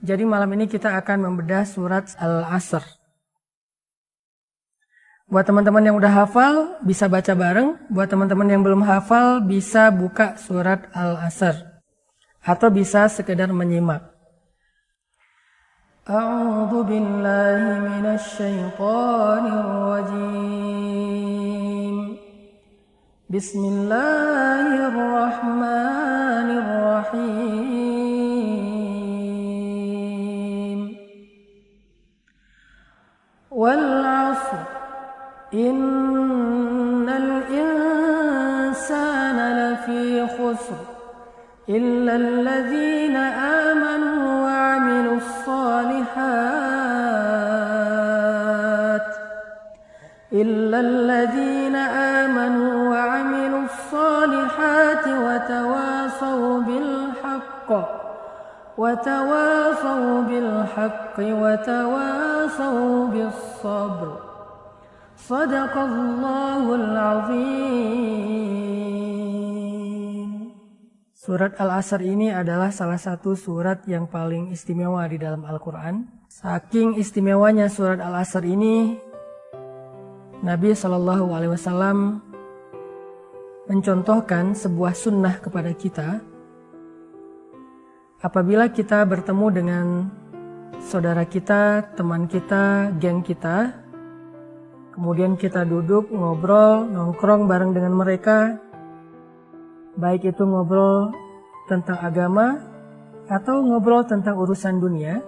Jadi malam ini kita akan membedah surat Al-Asr. Buat teman-teman yang udah hafal bisa baca bareng, buat teman-teman yang belum hafal bisa buka surat Al-Asr atau bisa sekedar menyimak. A'udzu billahi minasy syaithanir rajim. Bismillahirrahmanirrahim. Wal 'asr innal insana lafi khusr illa alladhina amanu wa 'amilus solihat wa tawasaw bil haqqi wa tawasaw bis sabr. Shadaqallahul azim. Surat Al-Asr ini adalah salah satu surat yang paling istimewa di dalam Al-Quran. Saking istimewanya surat Al-Asr ini, Nabi SAW mencontohkan sebuah sunnah kepada kita. Apabila kita bertemu dengan saudara kita, teman kita, geng kita, kemudian kita duduk, ngobrol, nongkrong bareng dengan mereka, baik itu ngobrol tentang agama atau ngobrol tentang urusan dunia.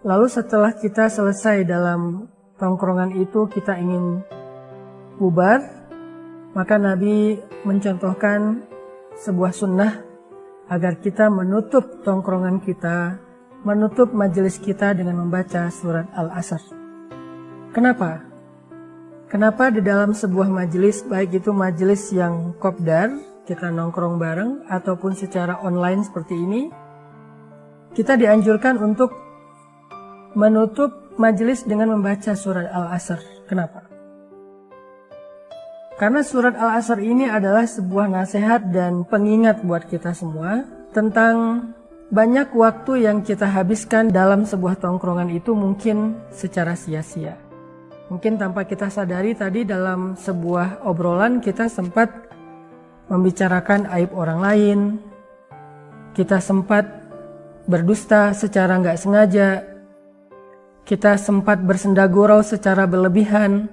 Lalu setelah kita selesai dalam tongkrongan itu, kita ingin bubar, maka Nabi mencontohkan sebuah sunnah agar kita menutup tongkrongan kita, menutup majelis kita dengan membaca surat Al-Asr. Kenapa? Kenapa di dalam sebuah majelis, baik itu majelis yang kopdar, kita nongkrong bareng, ataupun secara online seperti ini, kita dianjurkan untuk menutup majelis dengan membaca surat Al-Asr. Kenapa? Karena surat Al-Asr ini adalah sebuah nasihat dan pengingat buat kita semua tentang banyak waktu yang kita habiskan dalam sebuah tongkrongan itu mungkin secara sia-sia. Mungkin tanpa kita sadari tadi dalam sebuah obrolan kita sempat membicarakan aib orang lain. Kita sempat berdusta secara nggak sengaja. Kita sempat bersendagurau secara berlebihan.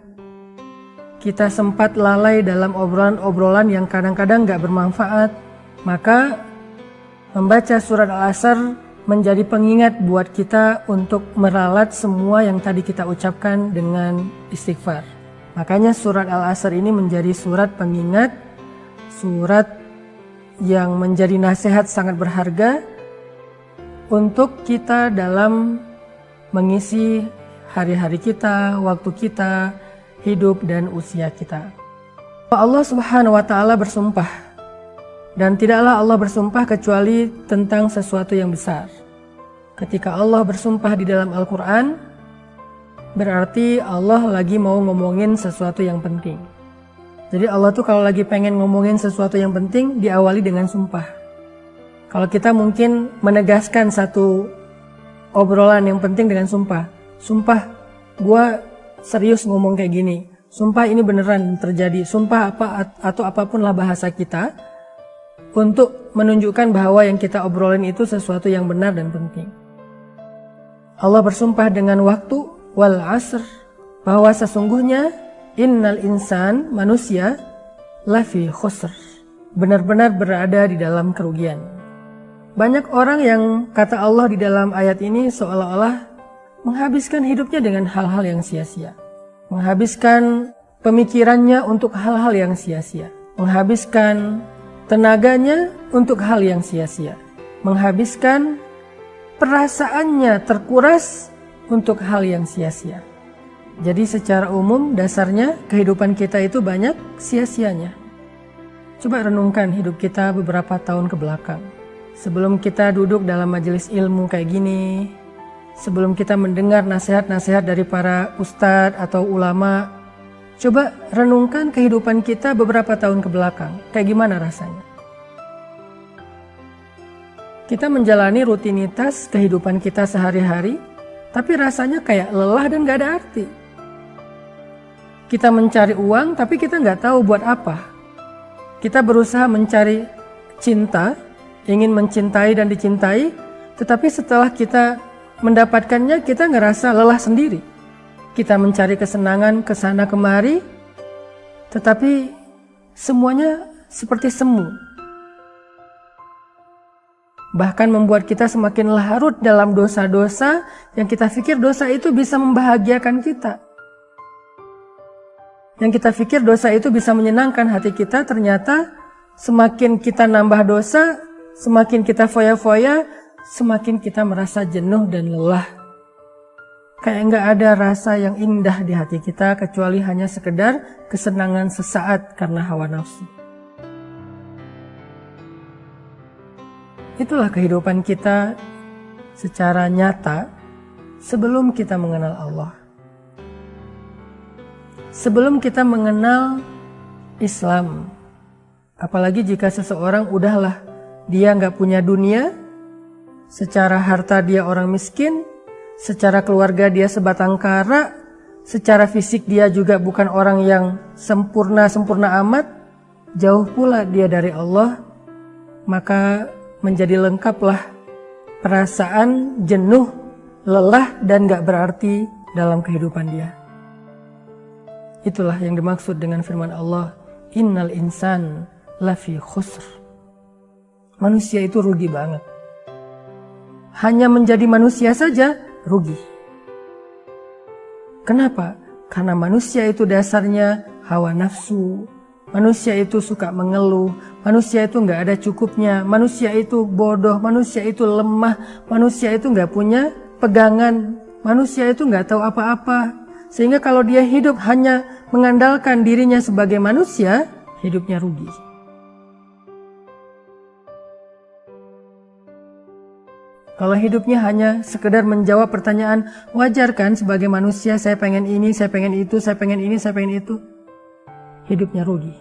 Kita sempat lalai dalam obrolan-obrolan yang kadang-kadang nggak bermanfaat. Maka membaca surat Al-Asr menjadi pengingat buat kita untuk meralat semua yang tadi kita ucapkan dengan istighfar. Makanya surat Al-Asr ini menjadi surat pengingat, surat yang menjadi nasihat sangat berharga untuk kita dalam mengisi hari-hari kita, waktu kita, hidup dan usia kita. Allah Subhanahu wa Ta'ala bersumpah. Dan tidaklah Allah bersumpah kecuali tentang sesuatu yang besar. Ketika Allah bersumpah di dalam Al-Quran, berarti Allah lagi mau ngomongin sesuatu yang penting. Jadi Allah tuh kalau lagi pengen ngomongin sesuatu yang penting, diawali dengan sumpah. Kalau kita mungkin menegaskan satu obrolan yang penting dengan sumpah. Sumpah, gue serius ngomong kayak gini. Sumpah ini beneran terjadi. Sumpah apa atau apapun lah bahasa kita, untuk menunjukkan bahwa yang kita obrolin itu sesuatu yang benar dan penting. Allah bersumpah dengan waktu, wal asr, bahwa sesungguhnya innal insan, manusia, lafi khusr, benar-benar berada di dalam kerugian. Banyak orang yang kata Allah di dalam ayat ini seolah-olah menghabiskan hidupnya dengan hal-hal yang sia-sia. Menghabiskan pemikirannya untuk hal-hal yang sia-sia. Menghabiskan tenaganya untuk hal yang sia-sia. Menghabiskan perasaannya terkuras untuk hal yang sia-sia. Jadi secara umum dasarnya kehidupan kita itu banyak sia-sianya. Coba renungkan hidup kita beberapa tahun ke belakang. Sebelum kita duduk dalam majelis ilmu kayak gini, sebelum kita mendengar nasihat-nasihat dari para ustadz atau ulama, coba renungkan kehidupan kita beberapa tahun ke belakang. Kayak gimana rasanya? Kita menjalani rutinitas kehidupan kita sehari-hari, tapi rasanya kayak lelah dan gak ada arti. Kita mencari uang, tapi kita gak tahu buat apa. Kita berusaha mencari cinta, ingin mencintai dan dicintai, tetapi setelah kita mendapatkannya, kita ngerasa lelah sendiri. Kita mencari kesenangan ke sana kemari, tetapi semuanya seperti semu. Bahkan membuat kita semakin larut dalam dosa-dosa yang kita pikir dosa itu bisa membahagiakan kita. Yang kita pikir dosa itu bisa menyenangkan hati kita, ternyata semakin kita nambah dosa, semakin kita foya-foya, semakin kita merasa jenuh dan lelah. Kayak nggak ada rasa yang indah di hati kita kecuali hanya sekedar kesenangan sesaat karena hawa nafsu. Itulah kehidupan kita secara nyata sebelum kita mengenal Allah. Sebelum kita mengenal Islam. Apalagi jika seseorang udahlah dia nggak punya dunia, secara harta dia orang miskin, secara keluarga dia sebatang kara, secara fisik dia juga bukan orang yang sempurna amat, jauh pula dia dari Allah, maka menjadi lengkaplah perasaan jenuh, lelah dan gak berarti dalam kehidupan dia. Itulah yang dimaksud dengan firman Allah, Innal insan lafi khusr. Manusia itu rugi banget. Hanya menjadi manusia saja rugi. Kenapa? Karena manusia itu dasarnya hawa nafsu. Manusia itu suka mengeluh. Manusia itu nggak ada cukupnya. Manusia itu bodoh. Manusia itu lemah. Manusia itu nggak punya pegangan. Manusia itu nggak tahu apa-apa. Sehingga kalau dia hidup hanya mengandalkan dirinya sebagai manusia, hidupnya rugi. Kalau hidupnya hanya sekedar menjawab pertanyaan, wajar kan sebagai manusia saya pengen ini, saya pengen itu, saya pengen ini, saya pengen itu. Hidupnya rugi.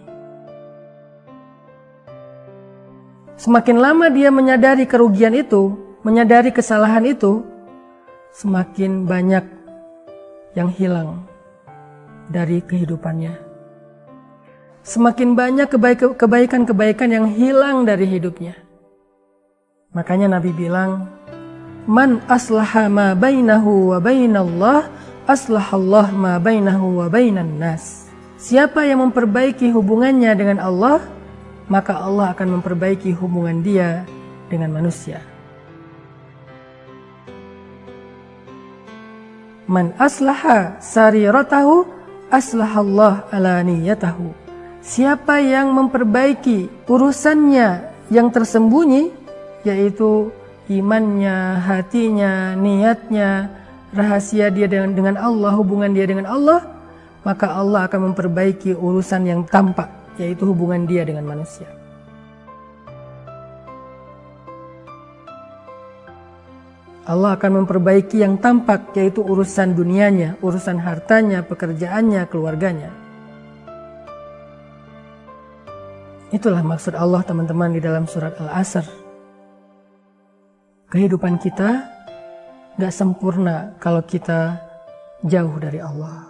Semakin lama dia menyadari kerugian itu, menyadari kesalahan itu, semakin banyak yang hilang dari kehidupannya. Semakin banyak kebaikan-kebaikan yang hilang dari hidupnya. Makanya Nabi bilang, Man aslaha ma bainahu wa bainallah, aslahallah ma bainahu wa bainan nas. Siapa yang memperbaiki hubungannya dengan Allah, maka Allah akan memperbaiki hubungan dia dengan manusia. Man aslaha sariratahu, aslahallah alaniyatahu. Siapa yang memperbaiki urusannya yang tersembunyi, yaitu imannya, hatinya, niatnya, rahasia dia dengan Allah, hubungan dia dengan Allah, maka Allah akan memperbaiki urusan yang tampak, yaitu hubungan dia dengan manusia. Allah akan memperbaiki yang tampak, yaitu urusan dunianya, urusan hartanya, pekerjaannya, keluarganya. Itulah maksud Allah teman-teman di dalam surat Al-Asr. Kehidupan kita gak sempurna kalau kita jauh dari Allah.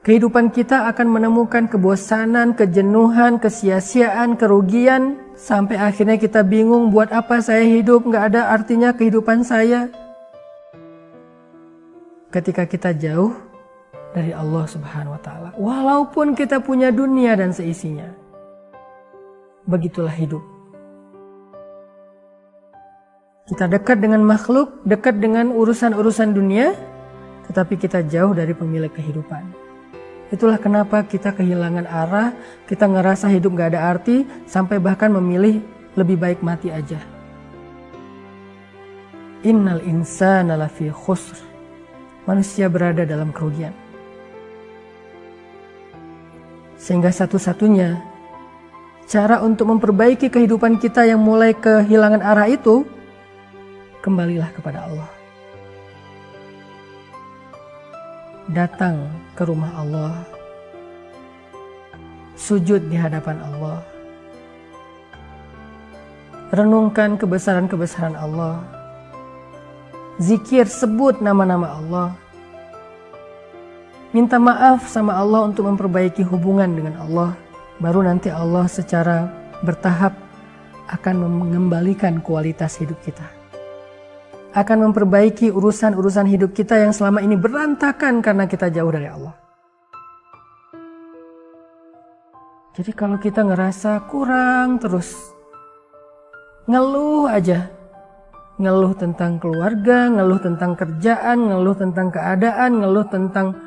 Kehidupan kita akan menemukan kebosanan, kejenuhan, kesia-siaan, kerugian, sampai akhirnya kita bingung buat apa saya hidup, gak ada artinya kehidupan saya. Ketika kita jauh dari Allah Subhanahu wa Ta'ala, walaupun kita punya dunia dan seisinya, begitulah hidup. Kita dekat dengan makhluk, dekat dengan urusan-urusan dunia, tetapi kita jauh dari pemilik kehidupan. Itulah kenapa kita kehilangan arah, kita ngerasa hidup gak ada arti, sampai bahkan memilih lebih baik mati aja. Innal insana lafi khusr. Manusia berada dalam kerugian. Sehingga satu-satunya cara untuk memperbaiki kehidupan kita yang mulai kehilangan arah itu, kembalilah kepada Allah. Datang ke rumah Allah, sujud di hadapan Allah, Renungkan kebesaran-kebesaran Allah. Zikir, sebut nama-nama Allah. Minta maaf sama Allah untuk memperbaiki hubungan dengan Allah. Baru nanti Allah secara bertahap akan mengembalikan kualitas hidup kita. Akan memperbaiki urusan-urusan hidup kita yang selama ini berantakan karena kita jauh dari Allah. Jadi kalau kita ngerasa kurang terus, ngeluh aja. Ngeluh tentang keluarga, ngeluh tentang kerjaan, ngeluh tentang keadaan, ngeluh tentang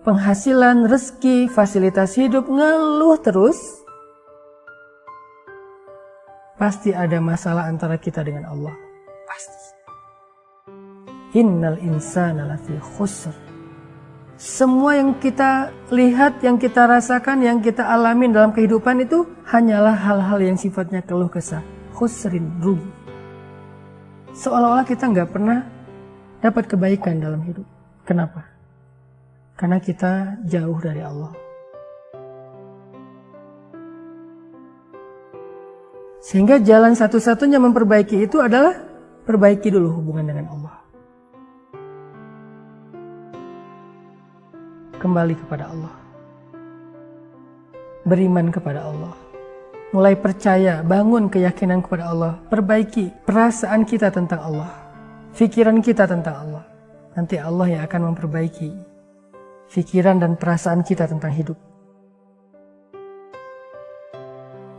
penghasilan, rezeki, fasilitas hidup, ngeluh terus. Pasti ada masalah antara kita dengan Allah. Pasti. Innal insana lafi khusr. Semua yang kita lihat, yang kita rasakan, yang kita alamin dalam kehidupan itu hanyalah hal-hal yang sifatnya keluh kesah. Khusrin, rugi. Seolah-olah kita nggak pernah dapat kebaikan dalam hidup. Kenapa? Karena kita jauh dari Allah. Sehingga jalan satu-satunya memperbaiki itu adalah perbaiki dulu hubungan dengan Allah. Kembali kepada Allah. Beriman kepada Allah. Mulai percaya, bangun keyakinan kepada Allah. Perbaiki perasaan kita tentang Allah. Pikiran kita tentang Allah. Nanti Allah yang akan memperbaiki pikiran dan perasaan kita tentang hidup.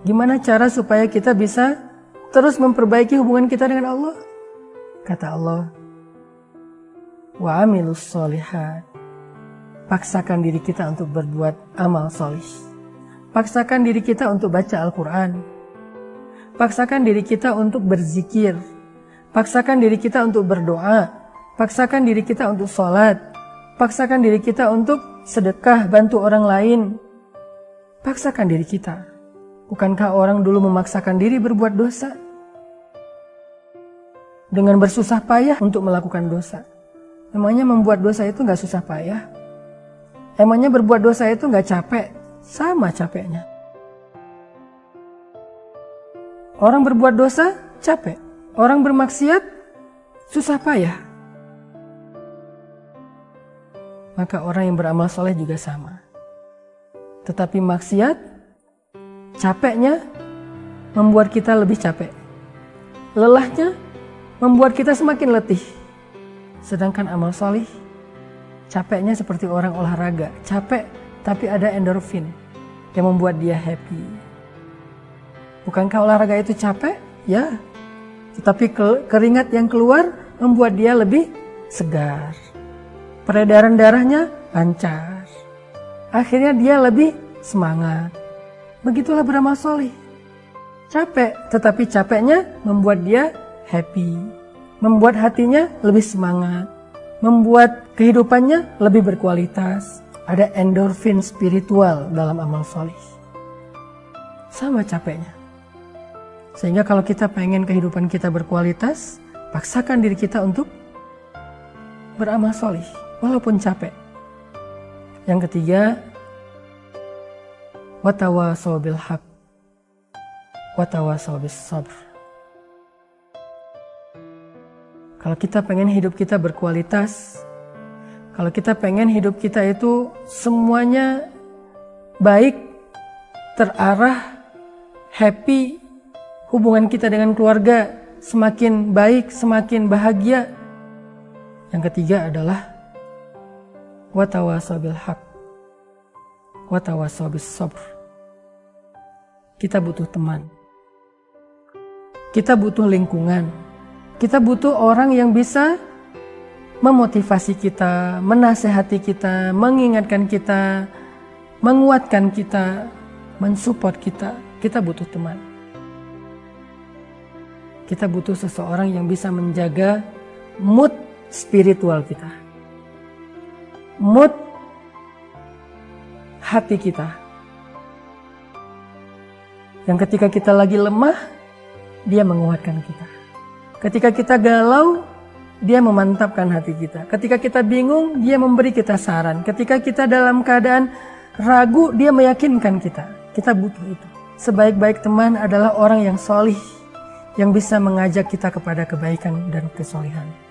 Gimana cara supaya kita bisa terus memperbaiki hubungan kita dengan Allah? Kata Allah, wa amilus sholihat. Paksakan diri kita untuk berbuat amal solih. Paksakan diri kita untuk baca Al-Quran. Paksakan diri kita untuk berzikir. Paksakan diri kita untuk berdoa. Paksakan diri kita untuk sholat. Paksakan diri kita untuk sedekah, bantu orang lain. Paksakan diri kita. Bukankah orang dulu memaksakan diri berbuat dosa? Dengan bersusah payah untuk melakukan dosa. Emangnya membuat dosa itu gak susah payah? Emangnya berbuat dosa itu gak capek? Sama capeknya. Orang berbuat dosa capek. Orang bermaksiat susah payah. Maka orang yang beramal soleh juga sama. Tetapi maksiat, capeknya membuat kita lebih capek. Lelahnya membuat kita semakin letih. Sedangkan amal soleh, capeknya seperti orang olahraga. Capek tapi ada endorfin yang membuat dia happy. Bukankah olahraga itu capek? Ya. Tetapi keringat yang keluar membuat dia lebih segar. Peredaran darahnya lancar. Akhirnya dia lebih semangat. Begitulah beramal soleh. Capek, tetapi capeknya membuat dia happy. Membuat hatinya lebih semangat. Membuat kehidupannya lebih berkualitas. Ada endorfin spiritual dalam amal soleh. Sama capeknya. Sehingga kalau kita pengen kehidupan kita berkualitas, paksakan diri kita untuk beramal soleh, walaupun capek. Yang ketiga, watawasau bil haq, watawasau bis sabr. Kalau kita pengen hidup kita berkualitas, kalau kita pengen hidup kita itu semuanya baik, terarah, happy, hubungan kita dengan keluarga semakin baik, semakin bahagia. Yang ketiga adalah watawasau bil haq, watawasau bis sabr. Kita butuh teman. Kita butuh lingkungan. Kita butuh orang yang bisa memotivasi kita, menasehati kita, mengingatkan kita, menguatkan kita, mensupport kita. Kita butuh teman. Kita butuh seseorang yang bisa menjaga mood spiritual kita, mood hati kita. Yang ketika kita lagi lemah, dia menguatkan kita. Ketika kita galau, dia memantapkan hati kita. Ketika kita bingung, dia memberi kita saran. Ketika kita dalam keadaan ragu, dia meyakinkan kita. Kita butuh itu. Sebaik-baik teman adalah orang yang solih, yang bisa mengajak kita kepada kebaikan dan kesolehan.